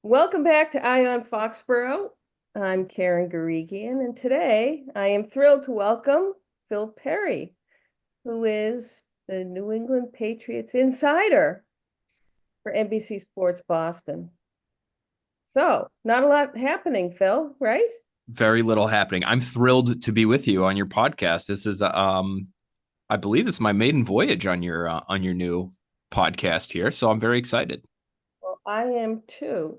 Welcome back to Eye on Foxborough. I'm Karen Guregian, and today I am thrilled to welcome Phil Perry, who is the New England Patriots insider for NBC Sports Boston. So, not a lot happening, Phil, right? Very little happening. I'm thrilled to be with you on your podcast. This is I believe it's my maiden voyage on your new podcast here, so I'm very excited. Well, I am too.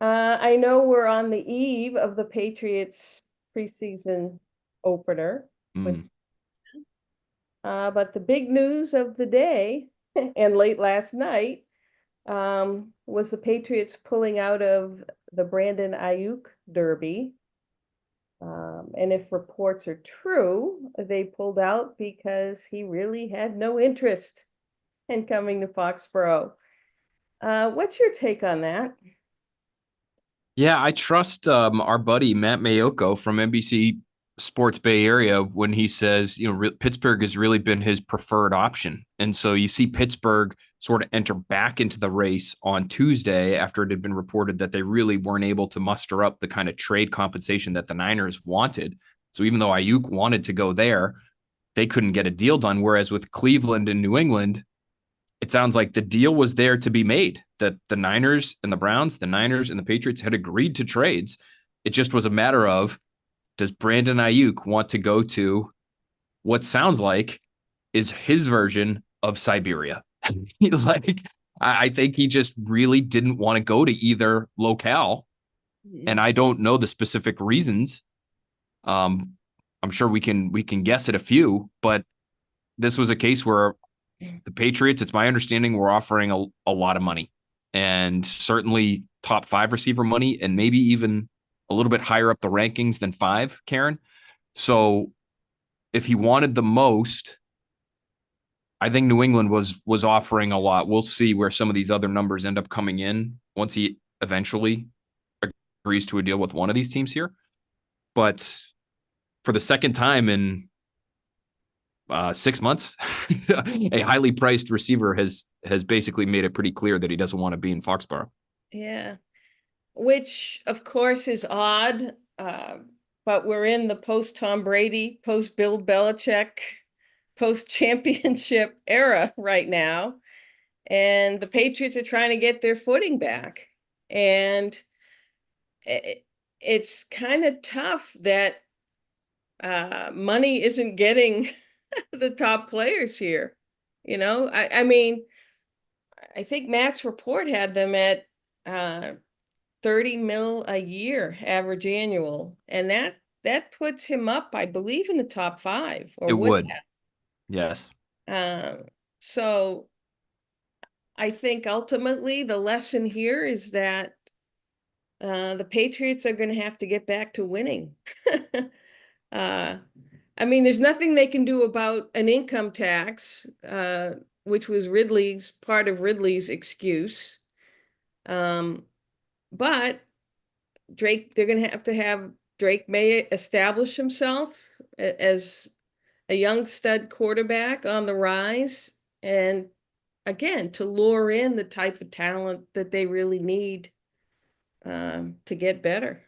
I know we're on the eve of the Patriots preseason opener with Mm. but the big news of the day and late last night was the Patriots pulling out of the Brandon Aiyuk Derby. And if reports are true, they pulled out because he really had no interest in coming to Foxborough. What's your take on that? Yeah, I trust our buddy Matt Mayoko from NBC Sports Bay Area when he says, Pittsburgh has really been his preferred option. And so you see Pittsburgh sort of enter back into the race on Tuesday after it had been reported that they really weren't able to muster up the kind of trade compensation that the Niners wanted. So even though Ayuk wanted to go there, they couldn't get a deal done. Whereas with Cleveland and New England, it sounds like the deal was there to be made, that the Niners and the Browns, the Niners and the Patriots had agreed to trades. It just was a matter of, does Brandon Aiyuk want to go to what sounds like is his version of Siberia? like, I think he just really didn't want to go to either locale. And I don't know the specific reasons. Um, I'm sure we can guess at a few, but this was a case where the Patriots, it's my understanding, were offering a lot of money, and certainly top five receiver money, and maybe even a little bit higher up the rankings than five, Karen. So if he wanted the most, I think New England was offering a lot. We'll see where some of these other numbers end up coming in once he eventually agrees to a deal with one of these teams here. But for the second time in 6 months, a highly priced receiver has basically made it pretty clear that he doesn't want to be in Foxborough. Yeah, which of course is odd, but we're in the post Tom Brady, post Bill Belichick, post championship era right now. And the Patriots are trying to get their footing back. And it's kind of tough that money isn't getting the top players here. I mean, I think Matt's report had them at 30 mil a year average annual, and that puts him up, I believe, in the top five, or It would would, yes. have. So I think ultimately the lesson here is that the Patriots are going to have to get back to winning. uh, I mean, there's nothing they can do about an income tax, which was Ridley's part of Ridley's excuse. Um, but they're going to have Drake May establish himself as a young stud quarterback on the rise, and again, to lure in the type of talent that they really need to get better.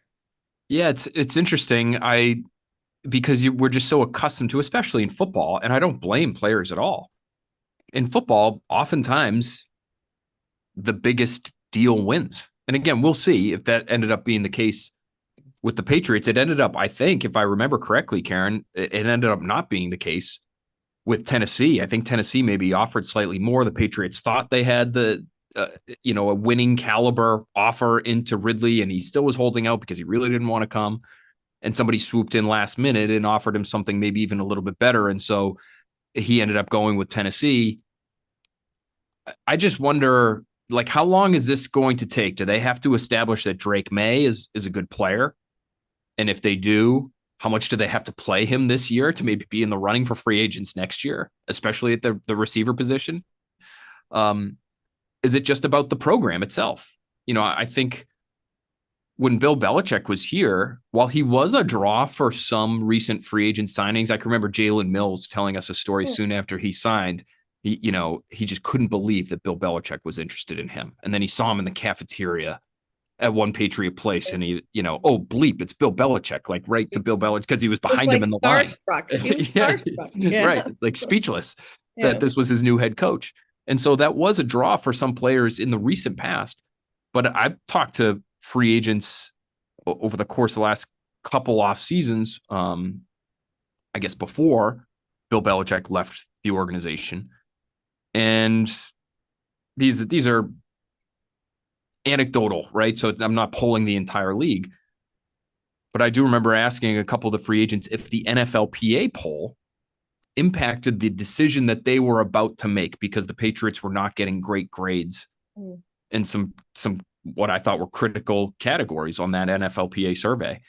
Yeah, it's interesting. We're just so accustomed to, especially in football, and I don't blame players at all. In football, oftentimes the biggest deal wins. And again, we'll see if that ended up being the case with the Patriots. It ended up, I think, if I remember correctly, Karen, it ended up not being the case with Tennessee. I think Tennessee maybe offered slightly more. The Patriots thought they had a winning caliber offer into Ridley, and he still was holding out because he really didn't want to come. And somebody swooped in last minute and offered him something maybe even a little bit better. And so he ended up going with Tennessee. I just wonder, like, how long is this going to take? Do they have to establish that Drake May is a good player? And if they do, how much do they have to play him this year to maybe be in the running for free agents next year, especially at the receiver position? Um, is it just about the program itself? I think when Bill Belichick was here, while he was a draw for some recent free agent signings, I can remember Jalen Mills telling us a story soon after he signed. He just couldn't believe that Bill Belichick was interested in him. And then he saw him in the cafeteria at one Patriot place, and he, oh bleep, it's Bill Belichick, like right to Bill Belichick because he was It was behind him like in the line. starstruck. He was Yeah, starstruck. right, Yeah. like speechless that Yeah. this was his new head coach. And so that was a draw for some players in the recent past. But I've talked to free agents over the course of the last couple off seasons, I guess before Bill Belichick left the organization. And these are anecdotal, right? So I'm not polling the entire league. But I do remember asking a couple of the free agents if the NFLPA poll impacted the decision that they were about to make because the Patriots were not getting great grades in some what I thought were critical categories on that NFLPA survey.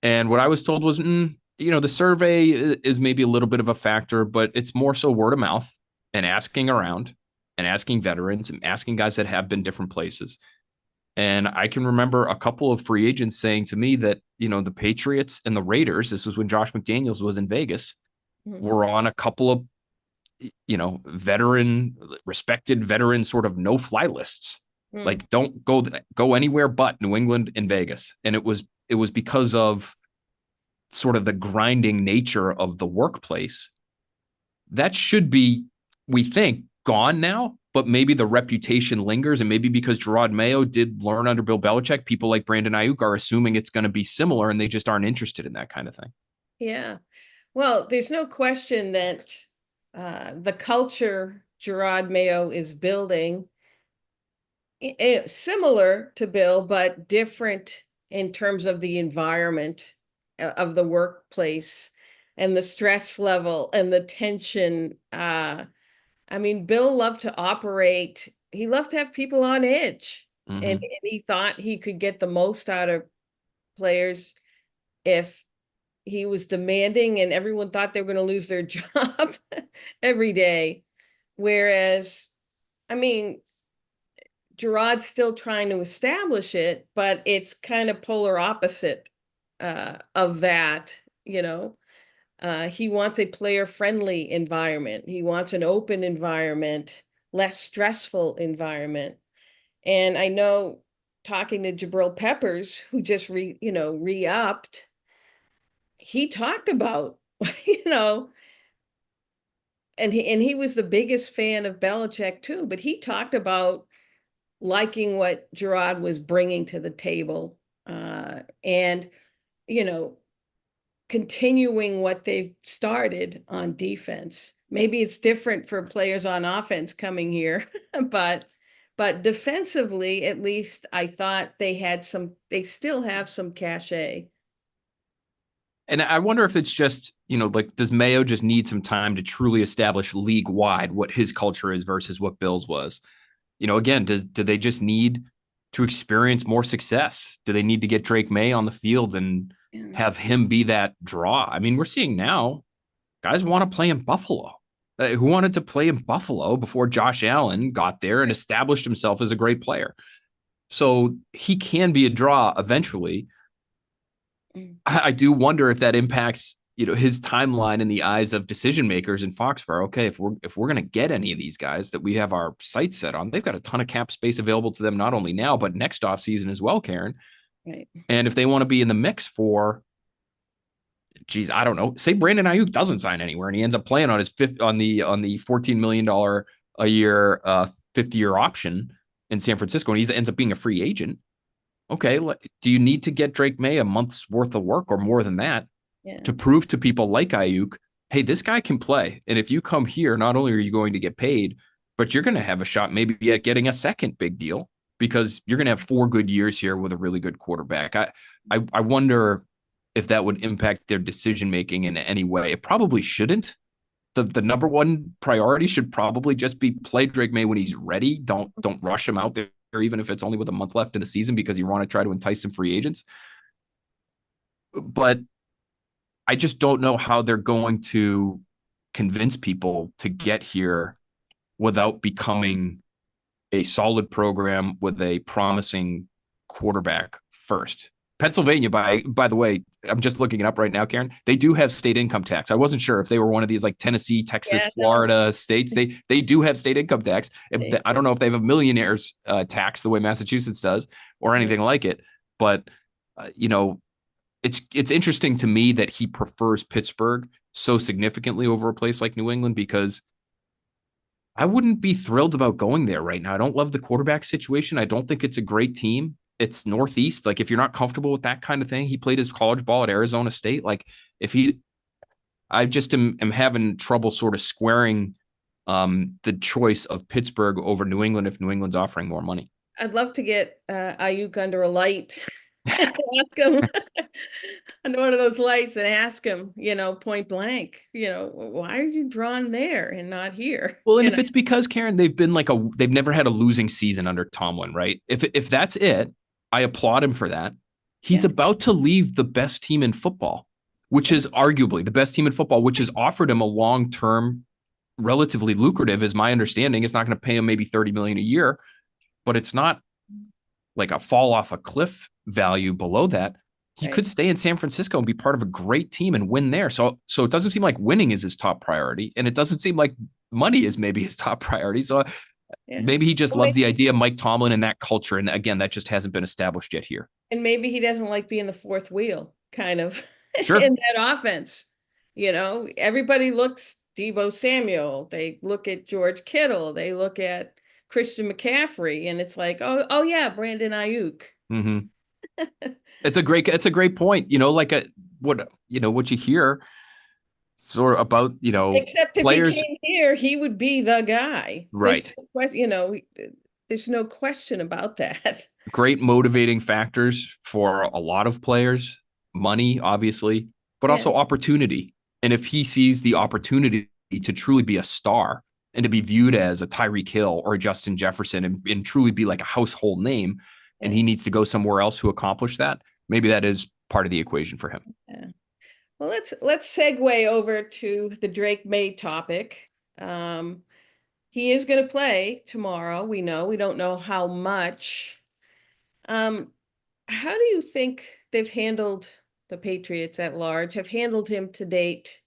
And what I was told was, the survey is maybe a little bit of a factor, but it's more so word of mouth and asking around and asking veterans and asking guys that have been different places. And I can remember a couple of free agents saying to me that, the Patriots and the Raiders, this was when Josh McDaniels was in Vegas, were on a couple of, respected veteran sort of no-fly lists. Like, don't go anywhere but New England and Vegas. And it was because of sort of the grinding nature of the workplace. That should be, we think, gone now, but maybe the reputation lingers. And maybe because Jerod Mayo did learn under Bill Belichick, people like Brandon Aiyuk are assuming it's going to be similar and they just aren't interested in that kind of thing. Yeah. Well, there's no question that the culture Jerod Mayo is building, similar to Bill, but different in terms of the environment of the workplace and the stress level and the tension. I mean, Bill loved to operate. He loved to have people on edge, and he thought he could get the most out of players if he was demanding, and everyone thought they were going to lose their job every day. Whereas, I mean, Gerod's still trying to establish it, but it's kind of polar opposite of that, he wants a player-friendly environment. He wants an open environment, less stressful environment. And I know, talking to Jabril Peppers, who just re-upped, he talked about, and he was the biggest fan of Belichick too, but he talked about liking what Jerod was bringing to the table, and, continuing what they've started on defense. Maybe it's different for players on offense coming here, but defensively, at least I thought they still have some cachet. And I wonder if it's just, like, does Mayo just need some time to truly establish league wide what his culture is versus what Bill's was? Again, do they just need to experience more success? Do they need to get Drake May on the field and have him be that draw? I mean, we're seeing now guys want to play in Buffalo. Who wanted to play in Buffalo before Josh Allen got there and established himself as a great player? So he can be a draw eventually. I do wonder if that impacts, his timeline in the eyes of decision makers in Foxborough. Okay, if we're going to get any of these guys that we have our sights set on, they've got a ton of cap space available to them, not only now, but next off season as well, Karen. Right. And if they want to be in the mix for, geez, I don't know, say Brandon Aiyuk doesn't sign anywhere and he ends up playing on his on the $14 million a year, 50-year option in San Francisco, and he ends up being a free agent. Okay, do you need to get Drake May a month's worth of work or more than that to prove to people like Aiyuk, hey, this guy can play? And if you come here, not only are you going to get paid, but you're going to have a shot maybe at getting a second big deal because you're going to have 4 good years here with a really good quarterback. I wonder if that would impact their decision-making in any way. It probably shouldn't. The number one priority should probably just be play Drake May when he's ready. Don't rush him out there, even if it's only with a month left in the season, because you want to try to entice some free agents. But I just don't know how they're going to convince people to get here without becoming a solid program with a promising quarterback first. Pennsylvania, by the way, I'm just looking it up right now, Karen. They do have state income tax. I wasn't sure if they were one of these like Tennessee, Texas, Yeah, no, Florida states. They do have state income tax. I don't know if they have a millionaires tax the way Massachusetts does or anything like it, but it's interesting to me that he prefers Pittsburgh so significantly over a place like New England, because I wouldn't be thrilled about going there right now. I don't love the quarterback situation. I don't think it's a great team. It's Northeast. Like, if you're not comfortable with that kind of thing, he played his college ball at Arizona State. Like, if he, I just am having trouble sort of squaring the choice of Pittsburgh over New England if New England's offering more money. I'd love to get Aiyuk under a light and ask him under one of those lights and ask him, point blank, why are you drawn there and not here? Well, and if it's because, Karen, they've never had a losing season under Tomlin, right? If that's it, I applaud him for that. He's about to leave the best team in football, which is arguably the best team in football, which has offered him a long-term, relatively lucrative, is my understanding. It's not going to pay him maybe $30 million a year, but it's not like a fall off a cliff value below that. He could stay in San Francisco and be part of a great team and win there. So it doesn't seem like winning is his top priority, and it doesn't seem like money is maybe his top priority. So maybe he just loves the idea of Mike Tomlin and that culture. And again, that just hasn't been established yet here. And maybe he doesn't like being the fourth wheel, kind of, Sure. in that offense. Everybody looks Deebo Samuel. They look at George Kittle. They look at Christian McCaffrey, and it's like, oh yeah, Brandon Aiyuk. Mm-hmm. It's a great point. What you hear sort of about, except if players. he came here, he would be the guy. Right. There's no question about that. Great motivating factors for a lot of players, money, obviously, but also opportunity. And if he sees the opportunity to truly be a star and to be viewed as a Tyreek Hill or a Justin Jefferson and truly be like a household name, and he needs to go somewhere else to accomplish that, maybe that is part of the equation for him. Yeah. Well, let's segue over to the Drake May topic. He is going to play tomorrow. We don't know how much. How do you think they've handled the Patriots at large, have handled him to date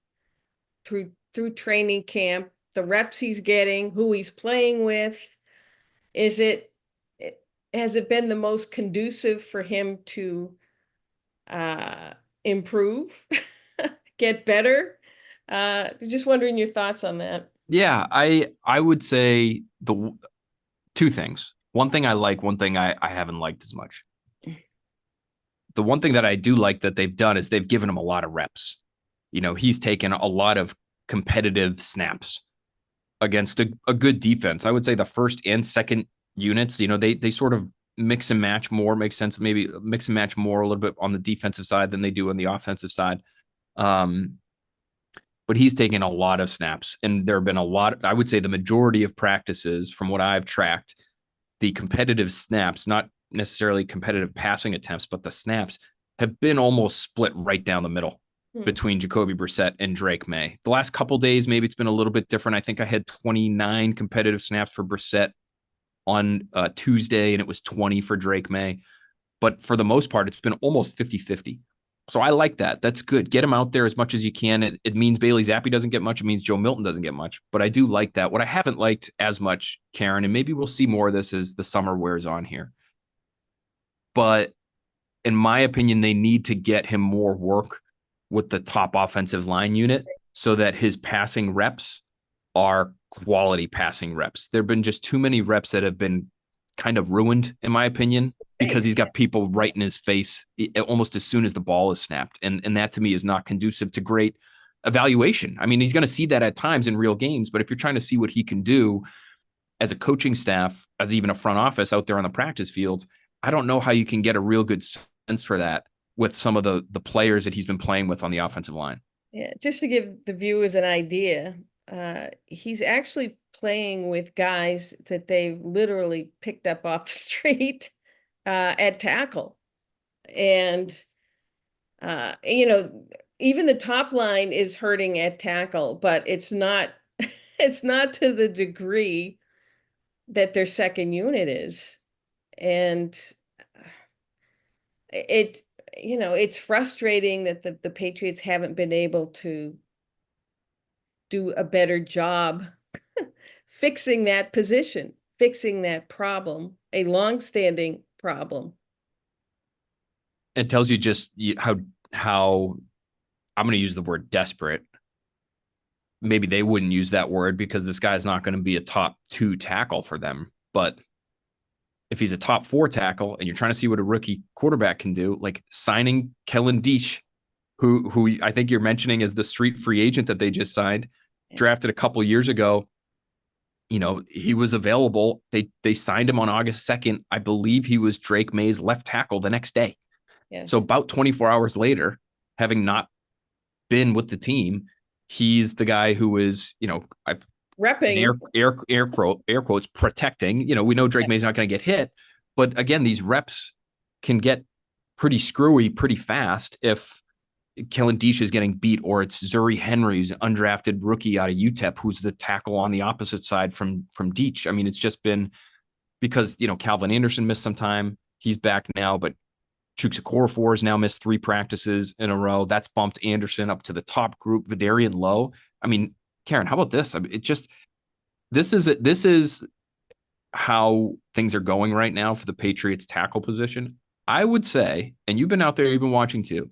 through training camp, the reps he's getting, who he's playing with? Has it been the most conducive for him to improve, get better? Just wondering your thoughts on that. Yeah, I would say the two things. One thing I like, one thing I haven't liked as much. The one thing that I do like that they've done is they've given him a lot of reps. He's taken a lot of competitive snaps against a good defense. I would say the first and second units, they sort of mix and match more, makes sense. Maybe mix and match more a little bit on the defensive side than they do on the offensive side. But he's taken a lot of snaps, and there have been a lot. I would say the majority of practices, from what I've tracked, the competitive snaps, not necessarily competitive passing attempts, but the snaps have been almost split right down the middle between Jacoby Brissett and Drake May. The last couple days, maybe it's been a little bit different. I think I had 29 competitive snaps for Brissett on Tuesday, and it was 20 for Drake May. But for the most part, it's been almost 50-50. So I like that. That's good. Get him out there as much as you can. It means Bailey Zappi doesn't get much. It means Joe Milton doesn't get much. But I do like that. What I haven't liked as much, Karen, and maybe we'll see more of this as the summer wears on here, but in my opinion, they need to get him more work with the top offensive line unit so that his passing reps are quality passing reps. There have been just too many reps that have been kind of ruined, in my opinion, because he's got people right in his face almost as soon as the ball is snapped. And that to me is not conducive to great evaluation. I mean, he's going to see that at times in real games, but if you're trying to see what he can do as a coaching staff, as even a front office out there on the practice fields, I don't know how you can get a real good sense for that with some of the players that he's been playing with on the offensive line. Yeah, just to give the viewers an idea, he's actually playing with guys that they've literally picked up off the street at tackle. And, even the top line is hurting at tackle, but it's not to the degree that their second unit is. And it's frustrating that the Patriots haven't been able to do a better job fixing that position, fixing that problem, a long-standing problem. It tells you just how I'm going to use the word desperate. Maybe they wouldn't use that word because this guy's not going to be a top 2 tackle for them. But if he's a top 4 tackle and you're trying to see what a rookie quarterback can do, like signing Kellen D, who I think you're mentioning as the street free agent that they just signed, drafted a couple years ago. He was available. They signed him on August 2nd. I believe he was Drake May's left tackle the next day. Yeah. So about 24 hours later, having not been with the team, he's the guy who is, repping, air quotes, protecting. We know Drake May's not going to get hit, but again, these reps can get pretty screwy pretty fast if Kellen Deesh is getting beat, or it's Zuri Henry, who's an undrafted rookie out of UTEP, who's the tackle on the opposite side from Deesh. I mean, it's just been because, Calvin Anderson missed some time. He's back now, but Chukwuekorfor has now missed 3 practices in a row. That's bumped Anderson up to the top group. Vidarian Lowe. I mean, Karen, how about this? I mean, this is how things are going right now for the Patriots tackle position. I would say, and you've been out there, you've been watching too,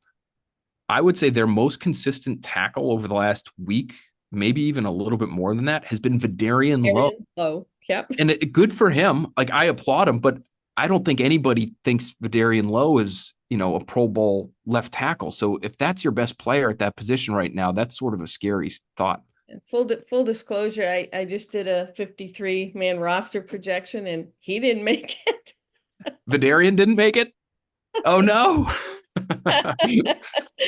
I would say their most consistent tackle over the last week, maybe even a little bit more than that, has been Vidarian Lowe. Yep. And good for him. Like, I applaud him, but I don't think anybody thinks Vidarian Lowe is, a Pro Bowl left tackle. So if that's your best player at that position right now, that's sort of a scary thought. Full disclosure, I just did a 53-man roster projection and he didn't make it. Vidarian didn't make it? Oh, no.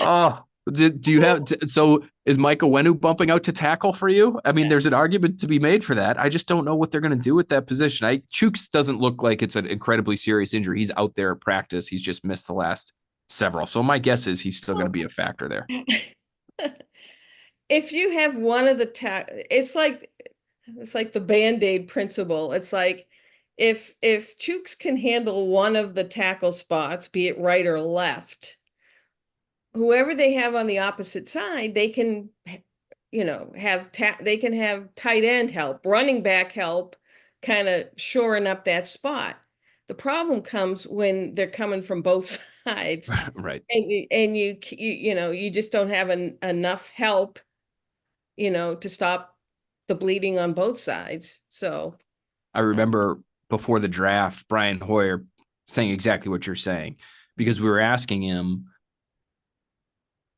Oh, do you have so is Micah Wenu bumping out to tackle for you? I mean, there's an argument to be made for that. I just don't know what they're going to do with that position. Chooks doesn't look like it's an incredibly serious injury. He's out there at practice. He's just missed the last several. So my guess is he's still going to be a factor there. If you have one of the it's like the BandAid principle. It's like if Chooks can handle one of the tackle spots, be it right or left, whoever they have on the opposite side, they can, they can have tight end help, running back help, kind of shoring up that spot. The problem comes when they're coming from both sides, right? And you just don't have enough help, to stop the bleeding on both sides. So I remember before the draft, Brian Hoyer saying exactly what you're saying, because we were asking him,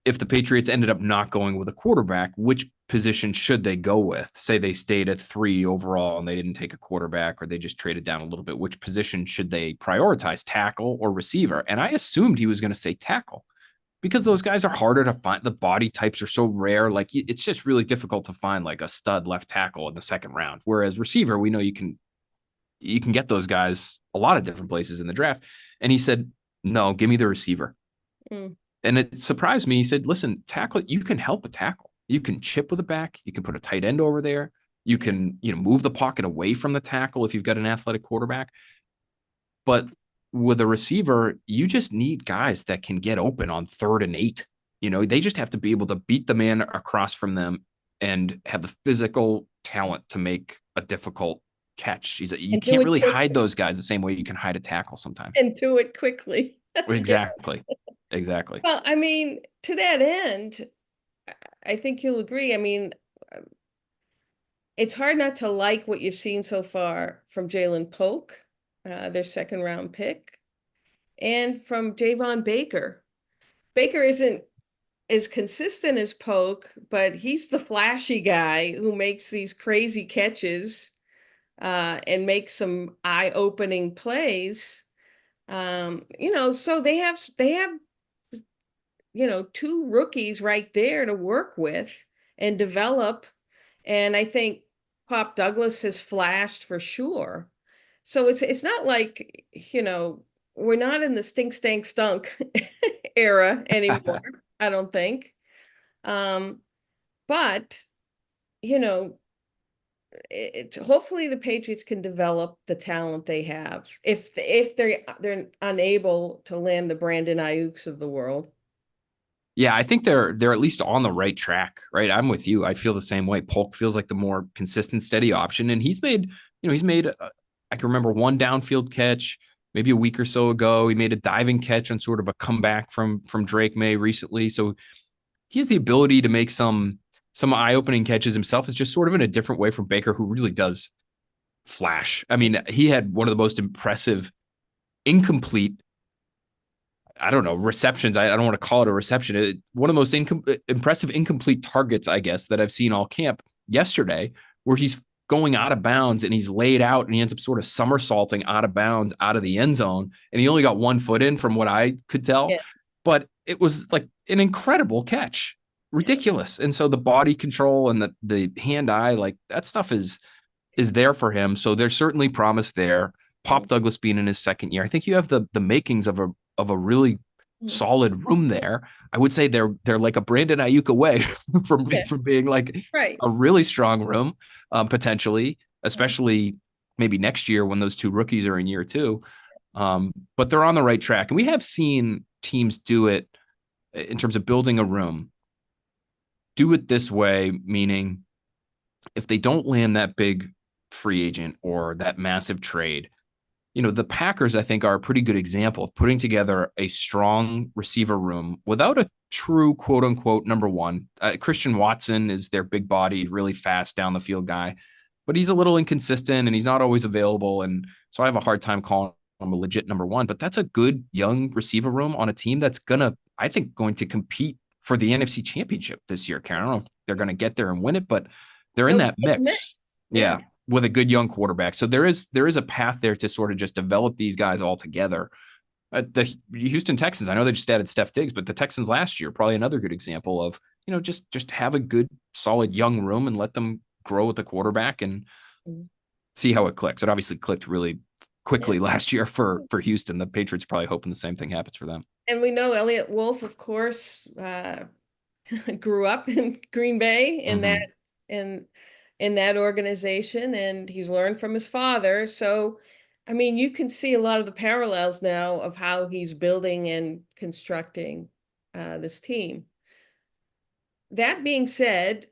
if the Patriots ended up not going with a quarterback, which position should they go with? Say they stayed at 3 overall and they didn't take a quarterback, or they just traded down a little bit. Which position should they prioritize, tackle or receiver? And I assumed he was going to say tackle, because those guys are harder to find. The body types are so rare. Like, it's just really difficult to find like a stud left tackle in the second round. Whereas receiver, we know you can get those guys a lot of different places in the draft. And he said, no, give me the receiver. And it surprised me. He said, listen, tackle, you can help a tackle. You can chip with a back. You can put a tight end over there. You can, move the pocket away from the tackle if you've got an athletic quarterback. But with a receiver, you just need guys that can get open on 3rd and 8. They just have to be able to beat the man across from them and have the physical talent to make a difficult catch. You can't really hide those guys the same way you can hide a tackle sometimes. And do it quickly. Exactly. Exactly. Well, I mean, to that end, I think you'll agree. I mean, it's hard not to like what you've seen so far from Jalen Polk, their 2nd-round pick, and from Javon Baker. Baker isn't as consistent as Polk, but he's the flashy guy who makes these crazy catches and makes some eye-opening plays. So they have 2 rookies right there to work with and develop. And I think Pop Douglas has flashed for sure. So it's not like, we're not in the stink, stank, stunk era anymore, I don't think. But, hopefully the Patriots can develop the talent they have if they're unable to land the Brandon Aiyuks of the world. Yeah, I think they're at least on the right track, right? I'm with you. I feel the same way. Polk feels like the more consistent, steady option, and I can remember one downfield catch maybe a week or so ago. He made a diving catch on sort of a comeback from Drake May recently. So he has the ability to make some eye-opening catches himself. It's just sort of in a different way from Baker, who really does flash. I mean, he had one of the most impressive incomplete, I don't know, receptions. I don't want to call it a reception. One of the most impressive incomplete targets, I guess, that I've seen all camp yesterday, where he's going out of bounds and he's laid out and he ends up sort of somersaulting out of bounds out of the end zone. And he only got 1 foot in from what I could tell, Yeah. but it was like an incredible catch, ridiculous. And so the body control and the hand eye, like that stuff is there for him. So there's certainly promise there. Pop Douglas being in his second year, I think you have the makings of a really solid room there. I would say they're like a Brandon Aiyuk away from being like Right. a really strong room, potentially, especially maybe next year when those two rookies are in year two. But they're on the right track, and we have seen teams do it in terms of building a room. Do it this way, meaning if they don't land that big free agent or that massive trade, the Packers, I think, are a pretty good example of putting together a strong receiver room without a true quote unquote number one. Christian Watson is their big bodied, really fast down the field guy, but he's a little inconsistent and he's not always available. And so I have a hard time calling him a legit number one, but that's a good young receiver room on a team that's I think, going to compete for the NFC Championship this year, Karen. I don't know if they're going to get there and win it, but they're in that mix. Yeah. With a good young quarterback. So there is a path there to sort of just develop these guys all together. The Houston Texans, I know they just added Steph Diggs, but the Texans last year, probably another good example of, just have a good, solid young room and let them grow with the quarterback and see how it clicks. It obviously clicked really quickly last year for Houston. The Patriots probably hoping the same thing happens for them. And we know Elliott Wolf, of course, grew up in Green Bay in that organization, and he's learned from his father. So, I mean, you can see a lot of the parallels now of how he's building and constructing this team. That being said,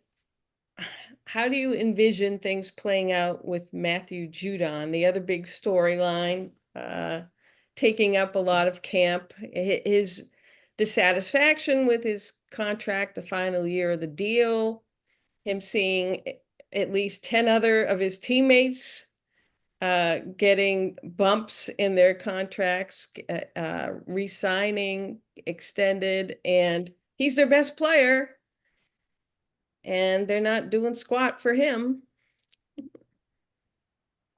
how do you envision things playing out with Matthew Judon, the other big storyline, taking up a lot of camp? His dissatisfaction with his contract, the final year of the deal, him seeing at least 10 other of his teammates getting bumps in their contracts, re-signing, extended, and he's their best player, and they're not doing squat for him.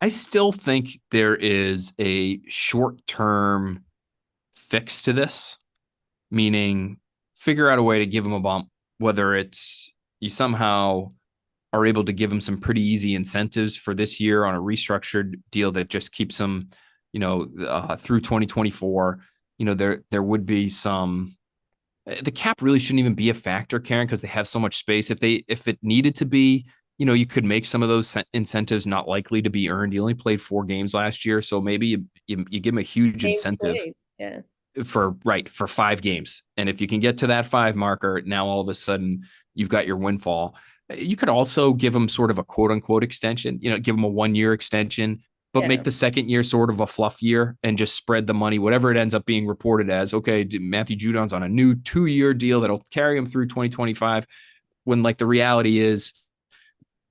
I still think there is a short-term fix to this, meaning figure out a way to give him a bump, whether it's you somehow are able to give him some pretty easy incentives for this year on a restructured deal that just keeps him, through 2024. There would be some. The cap really shouldn't even be a factor, Karen, because they have so much space. If it needed to be, you could make some of those incentives not likely to be earned. He only played 4 games last year, so maybe you give him a huge incentive for 5 games. And if you can get to that 5 marker, now all of a sudden you've got your windfall. You could also give him sort of a quote unquote extension, give him a 1-year extension, but make the second year sort of a fluff year and just spread the money, whatever it ends up being reported as. Okay, Matthew Judon's on a new 2-year deal that'll carry him through 2025, when like the reality is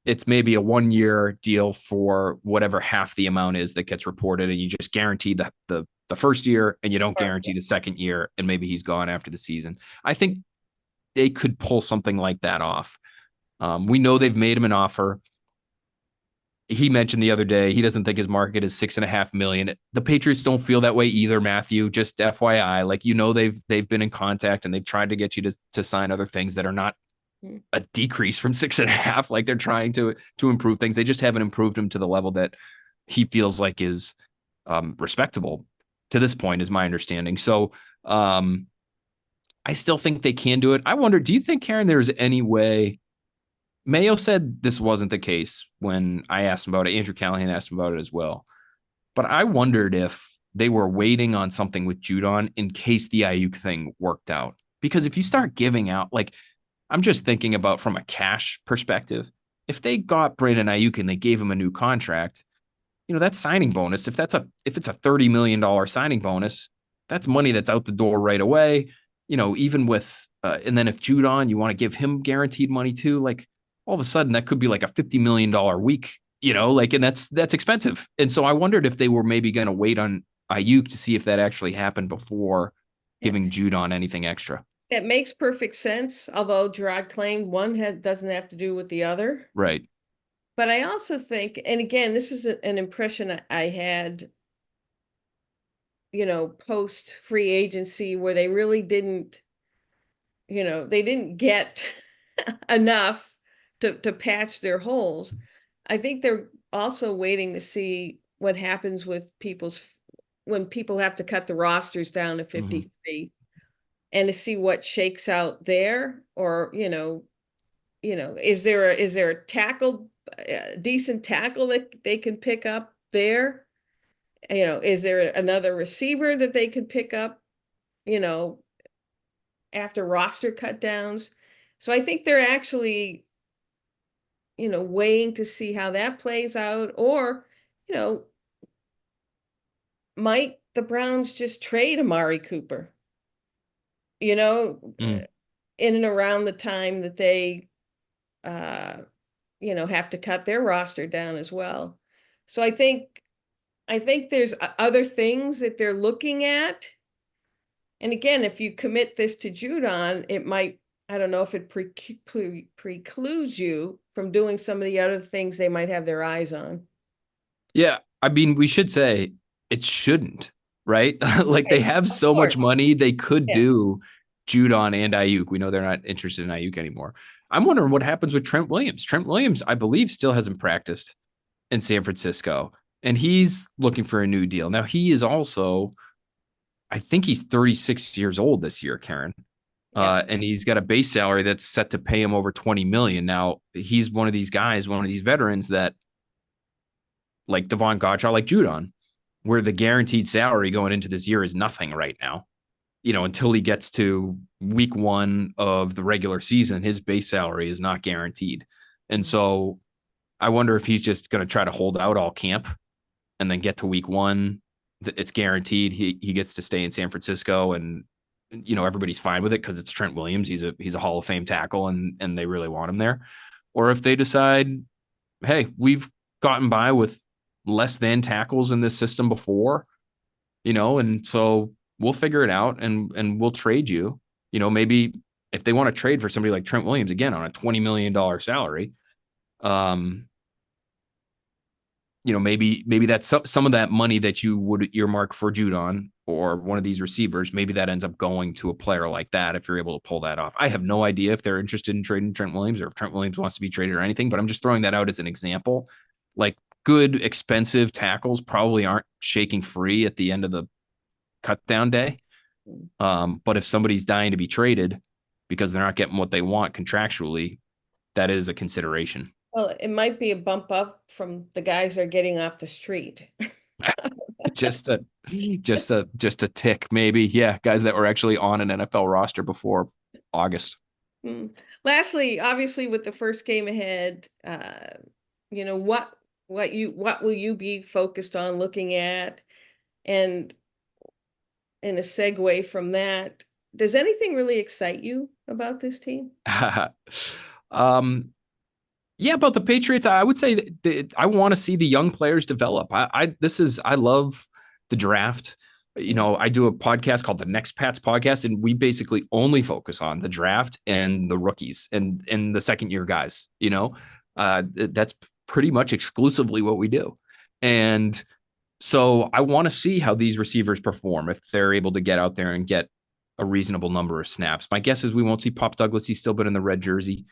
it's maybe a 1-year deal for whatever half the amount is that gets reported, and you just guarantee the first year and you don't guarantee the second year, and maybe he's gone after the season. I think they could pull something like that off. We know they've made him an offer. He mentioned the other day he doesn't think his market is $6.5 million. The Patriots don't feel that way either, Matthew. Just FYI, they've been in contact and they've tried to get you to sign other things that are not a decrease from 6.5. Like they're trying to improve things. They just haven't improved him to the level that he feels like is respectable to this point, is my understanding. So I still think they can do it. I wonder, do you think, Karen, there's any way Mayo said this wasn't the case when I asked him about it. Andrew Callahan asked him about it as well. But I wondered if they were waiting on something with Judon in case the Ayuk thing worked out. Because if you start giving out, like, I'm just thinking about from a cash perspective, if they got Brandon Aiyuk and they gave him a new contract, that signing bonus, if it's a $30 million signing bonus, that's money that's out the door right away. Even with and then if Judon, you want to give him guaranteed money too, like all of a sudden that could be like a $50 million week, and that's expensive. And so I wondered if they were maybe going to wait on Ayuk to see if that actually happened before Yeah. giving Judon anything extra. It makes perfect sense, although Gerard claimed one doesn't have to do with the other. Right. But I also think, and again, this is an impression I had, post free agency where they really didn't, they didn't get enough to patch their holes. I think they're also waiting to see what happens with when people have to cut the rosters down to 53 and to see what shakes out there, or, is there a tackle, decent tackle that they can pick up there? Is there another receiver that they could pick up, you know, after roster cut downs? So I think they're actually, waiting to see how that plays out, or, you know, might the Browns just trade Amari Cooper, you know, Mm. in and around the time that they, have to cut their roster down as well. So I think there's other things that they're looking at. And again, if you commit this to Judon, it might, I don't know if it precludes you from doing some of the other things they might have their eyes on. Yeah. I mean, we should say it shouldn't, right? Like they have Of so course. much money, they could Yeah. do Judon and Ayuk. We know they're not interested in Ayuk anymore. I'm wondering what happens with Trent Williams. Trent Williams, I believe, still hasn't practiced in San Francisco, and he's looking for a new deal. Now, he is also, I think he's 36 years old this year, Karen. Yeah. And he's got a base salary that's set to pay him over 20 million. Now, he's one of these guys, one of these veterans that, like Devon Gottschall, like Judon, where the guaranteed salary going into this year is nothing right now. Until he gets to week 1 of the regular season, his base salary is not guaranteed. And so I wonder if he's just going to try to hold out all camp and then get to week 1. It's guaranteed he gets to stay in San Francisco, and everybody's fine with it because it's Trent Williams. He's a Hall of Fame tackle, and they really want him there. Or if they decide, hey, we've gotten by with less than tackles in this system before, and so we'll figure it out and we'll trade you. Maybe if they want to trade for somebody like Trent Williams again on a $20 million salary, maybe that's some of that money that you would earmark for Judon or one of these receivers. Maybe that ends up going to a player like that if you're able to pull that off. I have no idea if they're interested in trading Trent Williams or if Trent Williams wants to be traded or anything, but I'm just throwing that out as an example. Like, good, expensive tackles probably aren't shaking free at the end of the cut down day. But if somebody's dying to be traded because they're not getting what they want contractually, that is a consideration. Well, it might be a bump up from the guys that are getting off the street. just a tick, maybe. Yeah, guys that were actually on an NFL roster before August. Lastly, obviously, with the first game ahead, what will you be focused on looking at? And in a segue from that, does anything really excite you about this team? Yeah, about the Patriots, I would say that I want to see the young players develop. I love the draft. I do a podcast called the Next Pats Podcast, and we basically only focus on the draft and the rookies and the second year guys. That's pretty much exclusively what we do. And so I want to see how these receivers perform if they're able to get out there and get a reasonable number of snaps. My guess is we won't see Pop Douglas. He's still been in the red jersey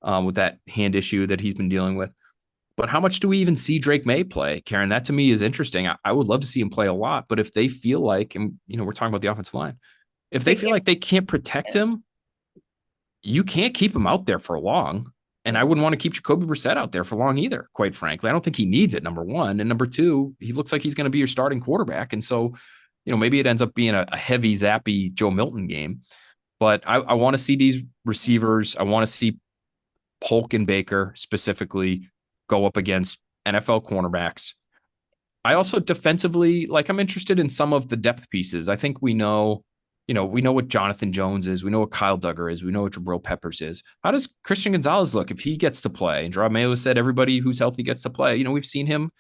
with that hand issue that he's been dealing with. But how much do we even see Drake May play, Karen? That to me is interesting. I would love to see him play a lot, but if they feel like, and we're talking about the offensive line, if they feel like they can't protect him, you can't keep him out there for long. And I wouldn't want to keep Jacoby Brissett out there for long either, quite frankly. I don't think he needs it, number one. And number two, he looks like he's going to be your starting quarterback. And so, maybe it ends up being a heavy, zappy Joe Milton game. But I want to see these receivers. I want to see Polk and Baker specifically go up against NFL cornerbacks. I also defensively, I'm interested in some of the depth pieces. I think we know what Jonathan Jones is. We know what Kyle Duggar is. We know what Jabril Peppers is. How does Christian Gonzalez look if he gets to play? And Gerard Mayo said everybody who's healthy gets to play. We've seen him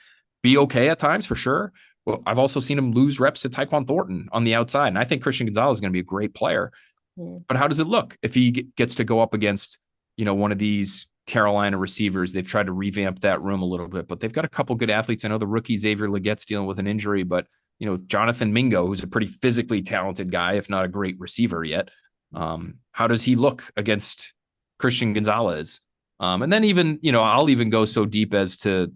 be okay at times for sure. Well, I've also seen him lose reps to Tyquan Thornton on the outside. And I think Christian Gonzalez is going to be a great player. But how does it look if he gets to go up against, one of these Carolina receivers? They've tried to revamp that room a little bit, but they've got a couple good athletes. I know the rookie Xavier Leggette's dealing with an injury, but Jonathan Mingo, who's a pretty physically talented guy, if not a great receiver yet. How does he look against Christian Gonzalez? And then even, I'll even go so deep as to,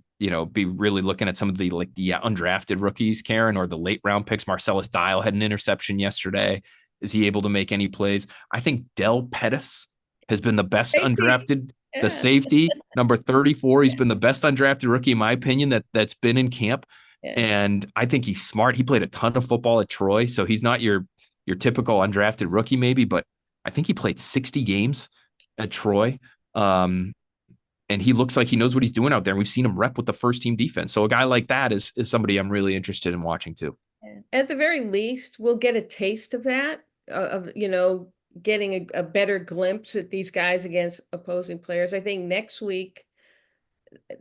be really looking at some of the undrafted rookies, Karen, or the late round picks. Marcellus Dial had an interception yesterday. Is he able to make any plays? I think Del Pettis has been the best undrafted, the safety, number 34. He's been the best undrafted rookie, in my opinion, that's been in camp. Yeah. And I think he's smart. He played a ton of football at Troy, so he's not your typical undrafted rookie, maybe, but I think he played 60 games at Troy. And he looks like he knows what he's doing out there. And we've seen him rep with the first team defense. So a guy like that is somebody I'm really interested in watching too. At the very least, we'll get a taste of that, getting a better glimpse at these guys against opposing players. I think next week,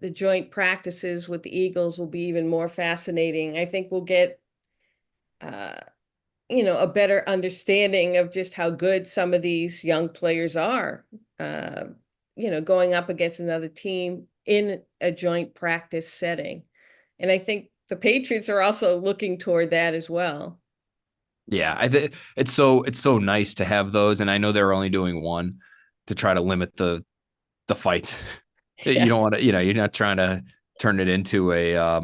the joint practices with the Eagles will be even more fascinating. I think we'll get, a better understanding of just how good some of these young players are, going up against another team in a joint practice setting. And I think the Patriots are also looking toward that as well. Yeah, it's so nice to have those. And I know they're only doing one to try to limit the fights. Yeah. You don't want to, you're not trying to turn it into a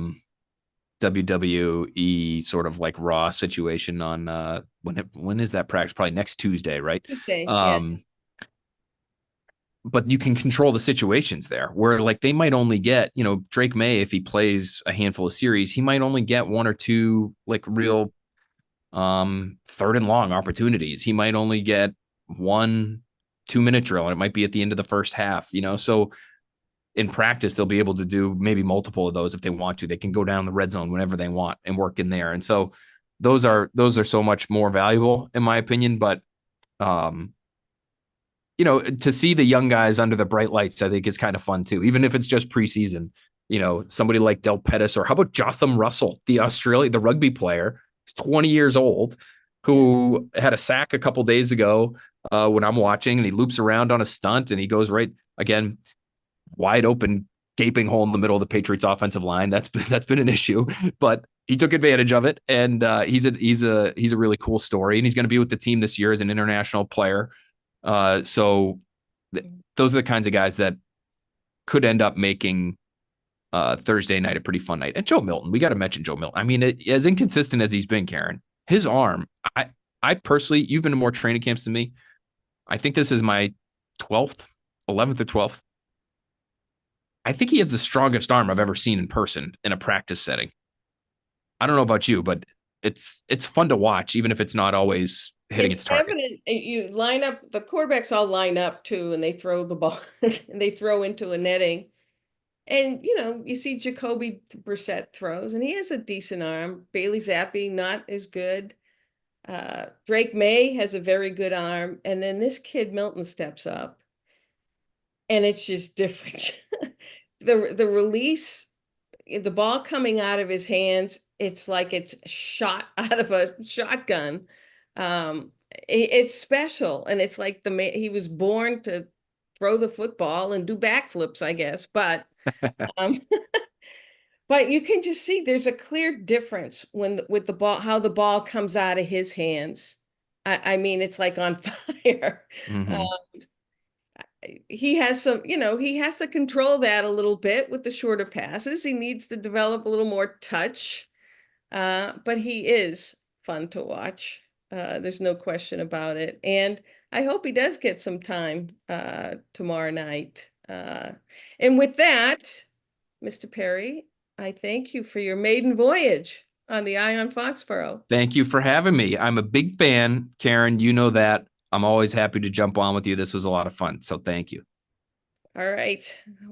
WWE sort of Raw situation on when is that practice? Probably next Tuesday, right? Tuesday, yeah. But you can control the situations there where they might only get, Drake May, if he plays a handful of series, he might only get one or two real third and long opportunities. He might only get 1 2-minute drill, and it might be at the end of the first half, so in practice, they'll be able to do maybe multiple of those if they want to. They can go down the red zone whenever they want and work in there. And so those are so much more valuable in my opinion. But, to see the young guys under the bright lights, I think is kind of fun too, even if it's just preseason, somebody like Del Pettis, or how about Jotham Russell, the rugby player, he's 20 years old, who had a sack a couple days ago when I'm watching, and he loops around on a stunt and he goes right again, wide open, gaping hole in the middle of the Patriots offensive line. That's been an issue, but he took advantage of it. And he's a really cool story, and he's going to be with the team this year as an international player. Those are the kinds of guys that could end up making Thursday night a pretty fun night. And Joe Milton, we got to mention Joe Milton. I mean, as inconsistent as he's been, Karen, his arm, I personally, you've been to more training camps than me. I think this is my 11th or 12th. I think he has the strongest arm I've ever seen in person in a practice setting. I don't know about you, but it's fun to watch, even if it's not always hitting its target. Evident. You line up, the quarterbacks all line up too, and they throw the ball and they throw into a netting. And, you see Jacoby Brissett throws, and he has a decent arm. Bailey Zappi, not as good. Drake May has a very good arm. And then this kid Milton steps up, and it's just different. The release, the ball coming out of his hands, it's like it's shot out of a shotgun. It's special, and it's like he was born to throw the football and do backflips, I guess. But but you can just see there's a clear difference with the ball, how the ball comes out of his hands. I mean, it's like on fire. Mm-hmm. He has he has to control that a little bit with the shorter passes. He needs to develop a little more touch, but he is fun to watch. There's no question about it. And I hope he does get some time tomorrow night. Uh, and with that, Mr. Perry, I thank you for your maiden voyage on the Eye on Foxborough. Thank you for having me. I'm a big fan, Karen. You know that. I'm always happy to jump on with you. This was a lot of fun. So thank you. All right.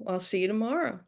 I'll see you tomorrow.